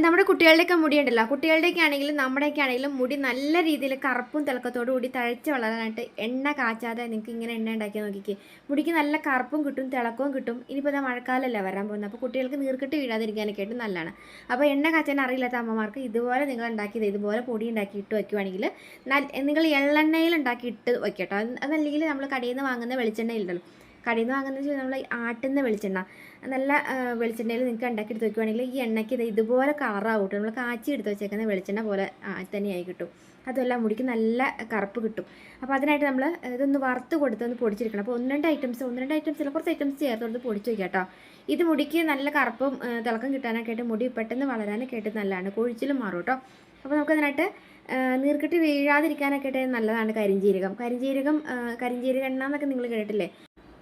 നമ്മുടെ കുട്ടികളുടെയൊക്കെ മുടിയുണ്ടല്ലോ, കുട്ടികളുടെയൊക്കെ ആണെങ്കിലും നമ്മുടെയൊക്കെ ആണെങ്കിലും മുടി നല്ല രീതിയിൽ കറുപ്പും തിളക്കത്തോടു കൂടി തഴച്ച് വളരാനായിട്ട് എണ്ണ കാച്ചാതെ നിങ്ങൾക്ക് ഇങ്ങനെ എണ്ണ ഉണ്ടാക്കി നോക്കിക്കേ. മുടിക്ക് നല്ല കറുപ്പും കിട്ടും, തിളക്കവും കിട്ടും. ഇനിയിപ്പോൾ ഇതാ മഴക്കാലമല്ല വരാൻ പോകുന്നത്, അപ്പോൾ കുട്ടികൾക്ക് നീർക്കെട്ട് വീഴാതിരിക്കാനൊക്കെ ആയിട്ട് നല്ലതാണ്. അപ്പോൾ എണ്ണ കാച്ചാൻ അറിയില്ലാത്ത അമ്മമാർക്ക് ഇതുപോലെ നിങ്ങൾ ഉണ്ടാക്കിയത് ഇതുപോലെ പൊടി ഉണ്ടാക്കി ഇട്ട് വയ്ക്കുവാണെങ്കിൽ നിങ്ങൾ എള്ളെണ്ണയിൽ ഉണ്ടാക്കി ഇട്ട് വയ്ക്കട്ടോ. അതല്ലെങ്കിൽ നമ്മൾ കടയിൽ നിന്ന് വാങ്ങുന്ന വെളിച്ചെണ്ണയിലുണ്ടല്ലോ, കടയിൽ നിന്ന് വാങ്ങുന്നത് വെച്ചാൽ നമ്മൾ ആട്ടുന്ന വെളിച്ചെണ്ണ, നല്ല വെളിച്ചെണ്ണയിൽ നിങ്ങൾക്ക് ഉണ്ടാക്കിയെടുത്ത് വെക്കുവാണെങ്കിൽ ഈ എണ്ണയ്ക്ക് ഇതുപോലെ കളറാവും. നമ്മൾ കാച്ചി എടുത്ത് വെച്ചേക്കുന്ന വെളിച്ചെണ്ണ പോലെ തന്നെയായി കിട്ടും. അതുമല്ല മുടിക്ക് നല്ല കറുപ്പ് കിട്ടും. അപ്പോൾ അതിനായിട്ട് നമ്മൾ ഇതൊന്ന് വറുത്ത് കൊടുത്തൊന്ന് പൊടിച്ചെടുക്കണം. അപ്പോൾ ഒന്ന് രണ്ട് ഐറ്റംസ് അല്ല, കുറച്ച് ഐറ്റംസ് ചേർത്തൊന്ന് പൊടിച്ച് വയ്ക്കാം കേട്ടോ. ഇത് മുടിക്ക് നല്ല കറുപ്പും തിളക്കം കിട്ടാനൊക്കെ ആയിട്ട്, മുടി പെട്ടെന്ന് വളരാനൊക്കെ ആയിട്ട് നല്ലതാണ്, കൊഴിച്ചിലും മാറും കേട്ടോ. അപ്പോൾ നമുക്കതിനായിട്ട് നീർക്കെട്ട് വീഴാതിരിക്കാനൊക്കെ ആയിട്ട് നല്ലതാണ് കരിഞ്ജീരകം എണ്ണ എന്നൊക്കെ നിങ്ങൾ കേട്ടിട്ടില്ലേ.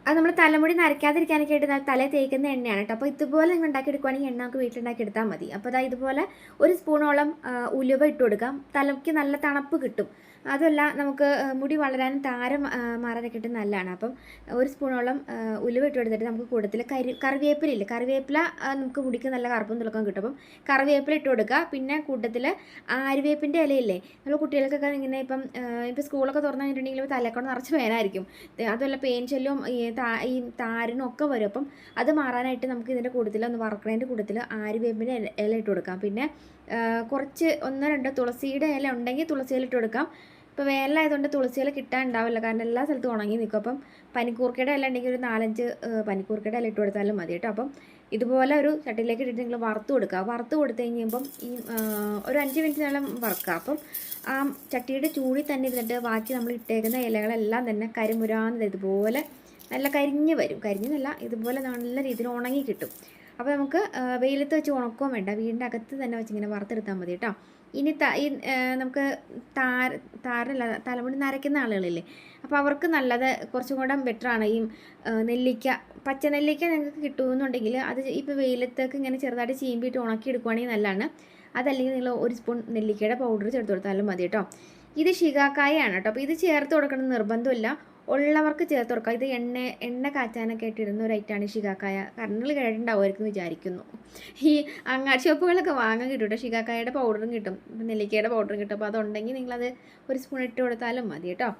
അത് നമ്മൾ തലമുടി നരയ്ക്കാതിരിക്കാനൊക്കെ ആയിട്ട് തലയിൽ തേക്കുന്ന എണ്ണയാണ് കേട്ടോ. അപ്പോൾ ഇതുപോലെ നിങ്ങൾ ഉണ്ടാക്കിയെടുക്കുകയാണെങ്കിൽ എണ്ണ നമുക്ക് വീട്ടിലുണ്ടാക്കി എടുത്താൽ മതി. അപ്പോൾ അതായത് ഇതുപോലെ ഒരു സ്പൂണോളം ഉലുവ ഇട്ട് കൊടുക്കാം. തലയ്ക്ക് നല്ല തണുപ്പ് കിട്ടും. അതുമല്ല നമുക്ക് മുടി വളരാനും താരം മാറാനൊക്കെ ആയിട്ട് നല്ലതാണ്. അപ്പം ഒരു സ്പൂണോളം ഉലുവ ഇട്ട് കൊടുത്തിട്ട് നമുക്ക് കൂട്ടത്തിൽ കറിവേപ്പില നമുക്ക് മുടിക്ക് നല്ല കറുപ്പും തിളക്കം കിട്ടും. അപ്പം കറിവേപ്പില ഇട്ട് കൊടുക്കുക. പിന്നെ കൂട്ടത്തിൽ ആര്യവേപ്പിൻ്റെ ഇലയില്ലേ, നമ്മൾ കുട്ടികൾക്കൊക്കെ ഇങ്ങനെ ഇപ്പം സ്കൂളൊക്കെ തുറന്നു കഴിഞ്ഞിട്ടുണ്ടെങ്കിൽ തലക്കൊണ്ട് നിറച്ച് വേനായിരിക്കും. അതുമല്ല പേൻ ശല്യവും ഈ താരനും ഒക്കെ വരും. അപ്പം അത് മാറാനായിട്ട് നമുക്ക് ഇതിൻ്റെ കൂട്ടത്തിൽ ഒന്ന് വറക്കണതിൻ്റെ കൂട്ടത്തിൽ ആര്യവേപ്പിൻ്റെ ഇല ഇട്ട് കൊടുക്കാം. പിന്നെ കുറച്ച് 1-2 തുളസിയുടെ ഇല ഉണ്ടെങ്കിൽ തുളസി ഇല ഇട്ട് കൊടുക്കാം. ഇപ്പോൾ വേനലായതുകൊണ്ട് തുളസി ഇല കിട്ടാൻ ഉണ്ടാവില്ല, കാരണം എല്ലാ സ്ഥലത്തും ഉണങ്ങി നിൽക്കും. അപ്പം പനിക്കൂർക്കയുടെ ഇല ഉണ്ടെങ്കിൽ ഒരു 4-5 പനിക്കൂർക്കയുടെ ഇല ഇട്ട് കൊടുത്താലും മതി കേട്ടോ. അപ്പം ഇതുപോലെ ഒരു ചട്ടിയിലേക്ക് ഇട്ടിട്ട് നിങ്ങൾ വറുത്ത് കൊടുക്കുക. വറുത്ത് കൊടുത്തു കഴിയുമ്പം ഈ ഒരു 5 മിനിറ്റിനോളം വറുക്കുക. അപ്പം ആ ചട്ടിയുടെ ചൂടിൽ തന്നെ ഇരുന്നിട്ട് ബാക്കി നമ്മൾ ഇട്ടേക്കുന്ന ഇലകളെല്ലാം തന്നെ കരിമുരാന്ന് ഇതുപോലെ നല്ല കരിഞ്ഞെന്നല്ല, ഇതുപോലെ നല്ല രീതിയിൽ ഉണങ്ങി കിട്ടും. അപ്പോൾ നമുക്ക് വെയിലത്ത് വെച്ച് ഉണക്കുകയും വേണ്ട, വീടിൻ്റെ അകത്ത് തന്നെ വെച്ച് ഇങ്ങനെ വറുത്തെടുത്താൽ മതി കേട്ടോ. ഇനി നമുക്ക് താരല്ല തലമുടി നരയ്ക്കുന്ന ആളുകളില്ലേ, അപ്പോൾ അവർക്ക് നല്ലത് കുറച്ചും കൂടെ ബെറ്ററാണ് ഈ പച്ച നെല്ലിക്ക നിങ്ങൾക്ക് കിട്ടുമെന്നുണ്ടെങ്കിൽ അത് ഇപ്പോൾ വെയിലത്തേക്ക് ഇങ്ങനെ ചെറുതായിട്ട് ചീമ്പിയിട്ട് ഉണക്കിയെടുക്കുകയാണെങ്കിൽ നല്ലതാണ്. അതല്ലെങ്കിൽ നിങ്ങൾ ഒരു സ്പൂൺ നെല്ലിക്കയുടെ പൗഡർ ചേർത്ത് കൊടുത്താലും മതി കേട്ടോ. ഇത് ശികാക്കായാണ് കേട്ടോ. അപ്പോൾ ഇത് ചേർത്ത് കൊടുക്കണം നിർബന്ധമില്ല, ഉള്ളവർക്ക് ചേർത്ത് കൊടുക്കുക. ഇത് എണ്ണ കാച്ചാനൊക്കെ ആയിട്ട് ഇടുന്ന ഒരു ഐറ്റമാണ് ശികാക്കായ. കറണ്ടിൽ കേട്ടിട്ടുണ്ടാവുമായിരിക്കും വിചാരിക്കുന്നു. ഈ അങ്ങാടി ഷോപ്പുകളൊക്കെ വാങ്ങാൻ കിട്ടും കേട്ടോ, ശികാക്കായുടെ പൗഡറും കിട്ടും, നെല്ലിക്കയുടെ പൗഡറും കിട്ടും. അപ്പോൾ അതുണ്ടെങ്കിൽ നിങ്ങളത് ഒരു സ്പൂൺ ഇട്ട് കൊടുത്താലും മതി കേട്ടോ.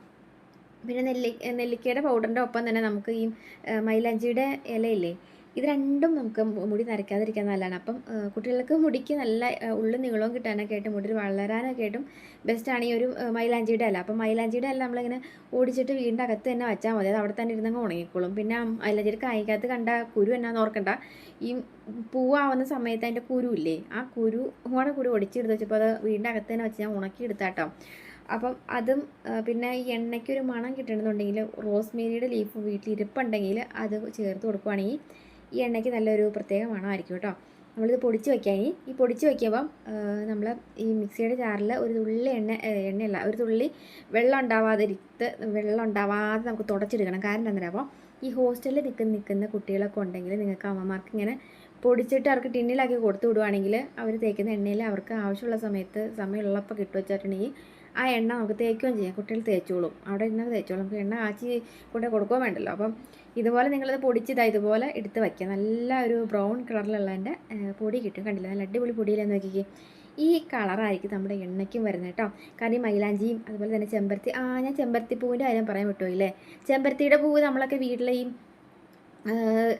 പിന്നെ നെല്ലിക്കയുടെ പൗഡറിൻ്റെ ഒപ്പം തന്നെ നമുക്ക് ഈ മൈലാഞ്ചിയുടെ ഇലയില്ലേ, ഇത് രണ്ടും നമുക്ക് മുടി നരയ്ക്കാതിരിക്കാൻ നല്ലതാണ്. അപ്പം കുട്ടികൾക്ക് മുടിക്ക് നല്ല ഉള്ളും നീളവും കിട്ടാനൊക്കെ ആയിട്ട്, മുടി വളരാനൊക്കെ ആയിട്ടും ബെസ്റ്റാണ് ഈ ഒരു മൈലാഞ്ചിയുടെ ഇല. അപ്പം മൈലാഞ്ചിയുടെ ഇല നമ്മളിങ്ങനെ ഓടിച്ചിട്ട് വീടിൻ്റെ അകത്ത് തന്നെ വെച്ചാൽ മതി, അത് അവിടെ തന്നെ ഇരുന്നങ്ങ് ഉണങ്ങിക്കോളും. പിന്നെ മൈലാഞ്ചിയുടെ കായ്ക്കകത്ത് കണ്ട കുരു എന്നാന്ന് ഓർക്കണ്ട, ഈ പൂവാവുന്ന സമയത്ത് അതിൻ്റെ കുരു ഇല്ലേ, ആ കുരു ഒടിച്ചെടുത്ത് വെച്ചപ്പോൾ അത് വീടിൻ്റെ അകത്ത് തന്നെ വെച്ച് ഞാൻ ഉണക്കിയെടുത്താട്ടോ. അപ്പം അതും പിന്നെ ഈ എണ്ണയ്ക്കൊരു മണം കിട്ടണമെന്നുണ്ടെങ്കിൽ റോസ്മേരിയുടെ ലീഫ് വീട്ടിൽ ഇരിപ്പുണ്ടെങ്കിൽ അത് ചേർത്ത് കൊടുക്കുകയാണെങ്കിൽ ഈ എണ്ണയ്ക്ക് നല്ലൊരു പ്രത്യേക മണമായിരിക്കും കേട്ടോ. നമ്മളിത് പൊടിച്ച് വയ്ക്കാൻ, ഈ പൊടിച്ച് വയ്ക്കുമ്പം നമ്മൾ ഈ മിക്സിയുടെ ജാറിൽ ഒരു തുള്ളി എണ്ണയല്ല, ഒരു തുള്ളി വെള്ളം ഉണ്ടാവാതെ നമുക്ക് തുടച്ചെടുക്കണം. കാരണം എന്താ, അപ്പോൾ ഈ ഹോസ്റ്റലിൽ നിൽക്കുന്ന കുട്ടികളൊക്കെ ഉണ്ടെങ്കിൽ നിങ്ങൾക്ക് അമ്മമാർക്ക് ഇങ്ങനെ പൊടിച്ചിട്ട് അവർക്ക് ടിന്നിലാക്കി കൊടുത്തു വിടുവാണെങ്കിൽ അവർ തേക്കുന്ന എണ്ണയിൽ അവർക്ക് ആവശ്യമുള്ള സമയമുള്ളപ്പോൾ വെച്ചിട്ടുണ്ടെങ്കിൽ ആ എണ്ണ നമുക്ക് തേക്കുകയും ചെയ്യാം. കുട്ടികൾ തേച്ചോളും, അവിടെ ഇരുന്നത് തേച്ചോളും, നമുക്ക് എണ്ണ കാച്ചി കൊണ്ട് കൊടുക്കുകയും വേണ്ടല്ലോ. അപ്പം ഇതുപോലെ നിങ്ങളത് ഇതുപോലെ എടുത്ത് വയ്ക്കുക. നല്ല ഒരു ബ്രൗൺ കളറിലുള്ളതിൻ്റെ പൊടി കിട്ടും, കണ്ടില്ല, നല്ല അടിപൊളി പൊടിയിലെന്ന് നോക്കിക്കേ. ഈ കളറായിരിക്കും നമ്മുടെ എണ്ണയ്ക്കും വരുന്നത് കേട്ടോ. കാരണം ഈ മൈലാഞ്ചിയും അതുപോലെ തന്നെ ഞാൻ ചെമ്പരത്തി പൂവിൻ്റെ കാര്യം പറയാൻ വിട്ടുപോയില്ലേ. ചെമ്പരത്തിയുടെ പൂവ് നമ്മളൊക്കെ വീട്ടിലെ ഈ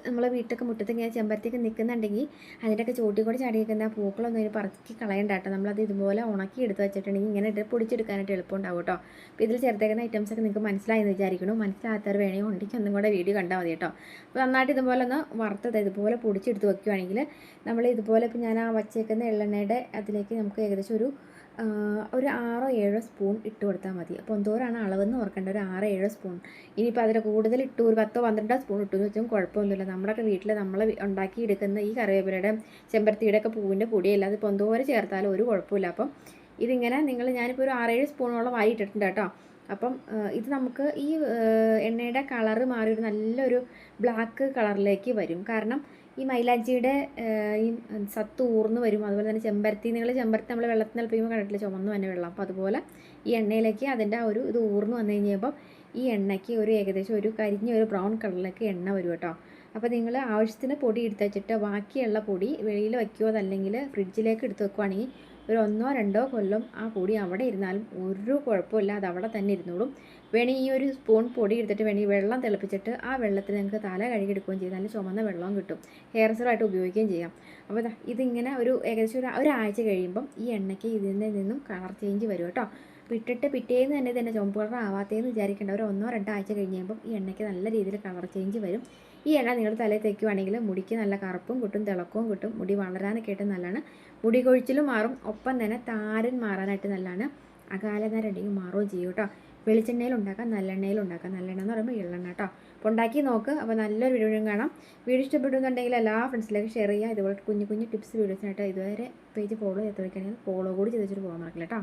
നമ്മളെ വീട്ടൊക്കെ മുറ്റത്ത് ഇങ്ങനെ ചെമ്പരത്തിയൊക്കെ നിൽക്കുന്നുണ്ടെങ്കിൽ അതിൻ്റെയൊക്കെ ചോട്ടി കൂടെ ചാടി നിൽക്കുന്ന പൂക്കളൊന്നും അതിന് പറക്കി കളയണ്ട കേട്ടോ. നമ്മളത് ഇതുപോലെ ഉണക്കി എടുത്ത് വെച്ചിട്ടുണ്ടെങ്കിൽ ഇങ്ങനെ ഇട്ട് പൊടിച്ചെടുക്കാനായിട്ട് എളുപ്പമുണ്ടാവും കേട്ടോ. അപ്പോൾ ഇതിൽ ചേർത്തേക്കുന്ന ഐറ്റംസൊക്കെ നിങ്ങൾക്ക് മനസ്സിലായെന്ന് വിചാരിക്കണം. മനസ്സിലാകാത്തവർ വേണമെങ്കിൽ ഉണ്ടെങ്കിൽ ഒന്നും കൂടെ വീഡിയോ കണ്ടാൽ മതി കേട്ടോ. അപ്പോൾ നന്നായിട്ട് ഇതുപോലെ ഒന്ന് വറുത്തത് ഇതുപോലെ പൊടിച്ചെടുത്ത് വയ്ക്കുകയാണെങ്കിൽ നമ്മൾ ഇതുപോലെ ഇപ്പോൾ ഞാൻ ആ വച്ചേക്കുന്ന എള്ളെണ്ണയുടെ അതിലേക്ക് നമുക്ക് ഏകദേശം ഒരു 6-7 സ്പൂൺ ഇട്ട് കൊടുത്താൽ മതി. അപ്പോൾ എന്തോരാണ് അളവെന്ന് ഓർക്കേണ്ട, ഒരു 6-7 സ്പൂൺ. ഇനിയിപ്പോൾ അതിൽ കൂടുതൽ ഇട്ട് ഒരു 10-12 സ്പൂൺ ഇട്ടെന്ന് വെച്ചാൽ കുഴപ്പമൊന്നുമില്ല. നമ്മുടെയൊക്കെ വീട്ടിൽ നമ്മൾ ഉണ്ടാക്കിയെടുക്കുന്ന ഈ കറിവേപ്പിലയുടെ ചെമ്പരത്തിയുടെ ഒക്കെ പൂവിൻ്റെ പൊടിയല്ല, അതിപ്പോൾ എന്തോരം ചേർത്താലും ഒരു കുഴപ്പമില്ല. അപ്പം ഇതിങ്ങനെ ഞാനിപ്പോൾ ഒരു 6-7 സ്പൂണോളം ആയി ഇട്ടിട്ടുണ്ട് കേട്ടോ. അപ്പം ഇത് നമുക്ക് ഈ എണ്ണയുടെ കളറ് മാറി ഒരു നല്ലൊരു ബ്ലാക്ക് കളറിലേക്ക് വരും. കാരണം ഈ മൈലാഞ്ചിയുടെ ഈ സത്ത് ഊർന്ന് വരും. അതുപോലെ തന്നെ ചെമ്പരത്തി നമ്മൾ വെള്ളത്തിൽ നിൽപ്പിക്കുമ്പോൾ കണ്ടിട്ടില്ല, ചുമന്ന് തന്നെ വെള്ളം. അപ്പോൾ അതുപോലെ ഈ എണ്ണയിലേക്ക് അതിൻ്റെ ആ ഒരു ഇത് ഊർന്ന് വന്നു കഴിഞ്ഞപ്പോൾ ഈ എണ്ണയ്ക്ക് ഏകദേശം ഒരു കരിഞ്ഞ ഒരു ബ്രൗൺ കളറിലേക്ക് എണ്ണ വരും കേട്ടോ. അപ്പോൾ നിങ്ങൾ ആവശ്യത്തിന് പൊടി എടുത്ത് വെച്ചിട്ട് ബാക്കിയുള്ള പൊടി വെളിയിൽ വയ്ക്കുകയോ അതല്ലെങ്കിൽ ഫ്രിഡ്ജിലേക്ക് എടുത്ത് വെക്കുകയാണെങ്കിൽ ഒരു 1-2 കൊല്ലം ആ പൊടി അവിടെ ഇരുന്നാലും ഒരു കുഴപ്പമില്ല, അത് അവിടെ തന്നെ ഇരുന്നോളും. വേണമെങ്കിൽ ഈ ഒരു സ്പൂൺ പൊടി എടുത്തിട്ട് വേണമെങ്കിൽ വെള്ളം തിളപ്പിച്ചിട്ട് ആ വെള്ളത്തിൽ നിങ്ങൾക്ക് തല കഴുകിയെടുക്കുകയും ചെയ്യും, നല്ല ചുമന്ന വെള്ളവും കിട്ടും, ഹെയർ സെറായിട്ട് ഉപയോഗിക്കുകയും ചെയ്യാം. അപ്പോൾ ഇതിങ്ങനെ ഏകദേശം ഒരാഴ്ച കഴിയുമ്പം ഈ എണ്ണയ്ക്ക് ഇതിൽ നിന്നും കളർ ചേഞ്ച് വരും കേട്ടോ. അപ്പോൾ ഇട്ടിട്ട് പിറ്റേന്ന് തന്നെ ചുമപ്പ് കളർ ആവാത്തതെന്ന് വിചാരിക്കേണ്ട, ഒരു 1-2 ആഴ്ച കഴിഞ്ഞ് കഴിയുമ്പം ഈ എണ്ണയ്ക്ക് നല്ല രീതിയിൽ കളർ ചേഞ്ച് വരും. ഈ എണ്ണ നിങ്ങൾ തലയിൽ തേക്കുവാണെങ്കിൽ മുടിക്ക് നല്ല കറുപ്പും കിട്ടും, തിളക്കവും കിട്ടും, മുടി വളരാനൊക്കെ ആയിട്ട് നല്ലതാണ്. മുടി കൊഴിച്ചിലും മാറും, ഒപ്പം തന്നെ താരൻ മാറാനായിട്ട് നല്ലതാണ്. അകാലനരടിയും മാറുകയും ചെയ്യും കേട്ടോ. വെളിച്ചെണ്ണയിൽ ഉണ്ടാക്കാം, നല്ലെണ്ണയിൽ ഉണ്ടാക്കാം. നല്ലെണ്ണ എന്ന് പറയുമ്പോൾ എള്ളെണ്ണ കേട്ടോ. അപ്പോൾ ഉണ്ടാക്കി നോക്ക്. അപ്പോൾ നല്ലൊരു വീഡിയോ കാണാം. വീഡിയോ ഇഷ്ടപ്പെടുന്നുണ്ടെങ്കിൽ എല്ലാ ഫ്രണ്ട്സിലേക്ക് ഷെയർ ചെയ്യുക. ഇതുപോലെ കുഞ്ഞു കുഞ്ഞു ടിപ്സ് വീഡിയോസിനായിട്ട് ഇതുവരെ പേജ് ഫോളോ ചെയ്ത് വയ്ക്കുകയാണെങ്കിൽ ഫോളോ കൂടി ചെയ്ത് വെച്ചിട്ട് പോകാൻ മറക്കില്ല കേട്ടോ.